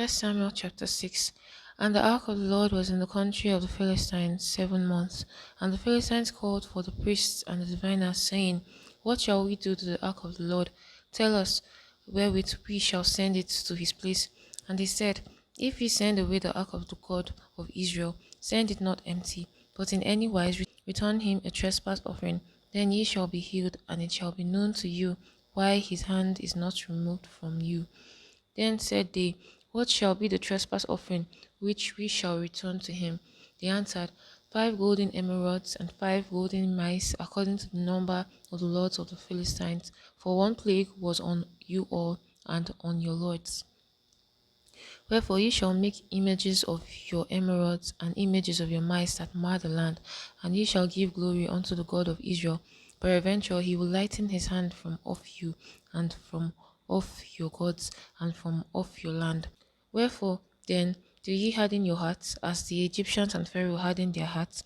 First Samuel chapter 6. And the ark of the Lord was in the country of the Philistines 7 months. And the Philistines called for the priests and the diviners, saying, What shall we do to the ark of the Lord? Tell us, wherewith we shall send it to his place. And they said, If ye send away the ark of the God of Israel, send it not empty, but in any wise return him a trespass offering. Then ye shall be healed, and it shall be known to you why his hand is not removed from you. Then said they, What shall be the trespass offering which we shall return to him? They answered, 5 golden emerods and 5 golden mice, according to the number of the lords of the Philistines. For one plague was on you all, and on your lords. Wherefore ye shall make images of your emerods and images of your mice that mar the land, and ye shall give glory unto the God of Israel. Peradventure he will lighten his hand from off you, and from off your gods, and from off your land. Wherefore then do ye harden your hearts, as the Egyptians and Pharaoh hardened their hearts?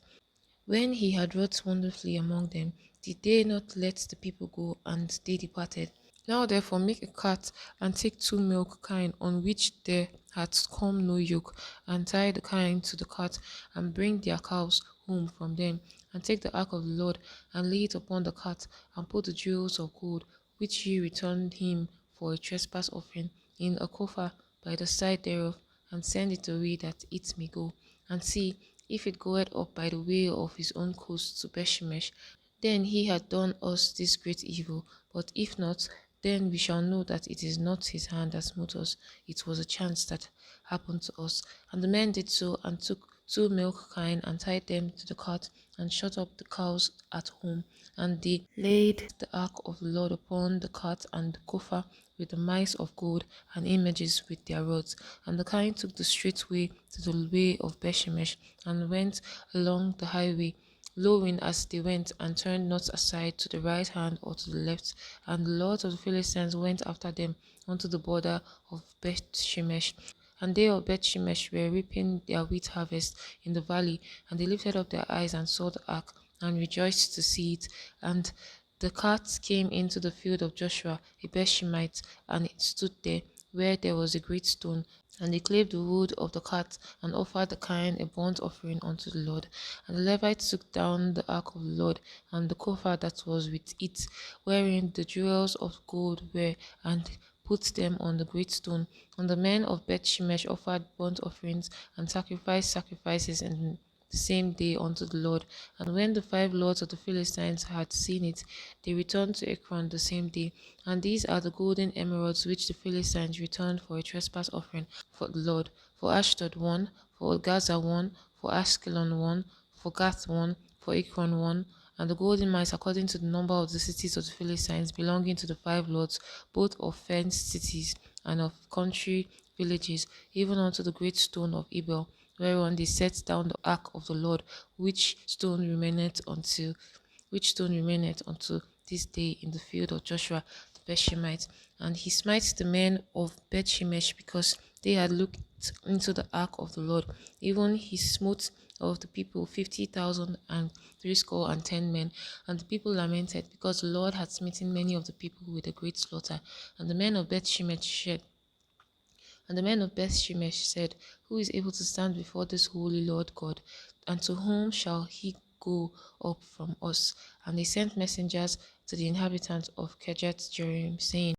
When he had wrought wonderfully among them, did they not let the people go, and they departed? Now therefore make a cart, and take 2 milk kine, on which there hath come no yoke, and tie the kine to the cart, and bring their cows home from them, and take the ark of the Lord, and lay it upon the cart, and put the jewels of gold, which ye returned him for a trespass offering, in a coffer by the side thereof, and send it away that it may go. And see, if it goeth up by the way of his own coast to Bethshemesh, then he hath done us this great evil. But if not, then we shall know that it is not his hand that smote us, it was a chance that happened to us. And the men did so, and took 2 milk kine, and tied them to the cart, and shut up the cows at home. And they laid the ark of the Lord upon the cart, and the coffer with the mice of gold, and images with their rods. And the kine took the straight way to the way of Bethshemesh, and went along the highway, lowing as they went, and turned not aside to the right hand or to the left. And the lords of the Philistines went after them unto the border of Bethshemesh. And they of Bethshemesh were reaping their wheat harvest in the valley, and they lifted up their eyes and saw the ark, and rejoiced to see it. And the cart came into the field of Joshua a Bethshemite, and it stood there, where there was a great stone. And they clave the wood of the cart, and offered the kine a burnt offering unto the Lord. And the Levites took down the ark of the Lord, and the coffer that was with it, wherein the jewels of gold were, and put them on the great stone. And the men of Bethshemesh offered burnt offerings, and sacrificed sacrifices in the same day unto the Lord. And when the 5 lords of the Philistines had seen it, they returned to Ekron the same day. And these are the golden emerods which the Philistines returned for a trespass offering for the Lord: for Ashdod 1, for Gaza 1, for Ashkelon 1, for Gath 1, for Ekron 1. And the golden mice according to the number of the cities of the Philistines, belonging to the 5 lords, both of fenced cities and of country villages, even unto the great stone of Abel, whereon they set down the ark of the Lord, which stone remaineth unto this day in the field of Joshua the Bethshemite. And he smites the men of Bethshemesh, because they had looked into the ark of the Lord. Even he smote of the people 50,000 and 60 men. And the people lamented, because the Lord had smitten many of the people with a great slaughter. And the men of Bethshemesh said, Who is able to stand before this holy Lord God? And to whom shall he go up from us? And they sent messengers to the inhabitants of Kirjath Jearim, saying,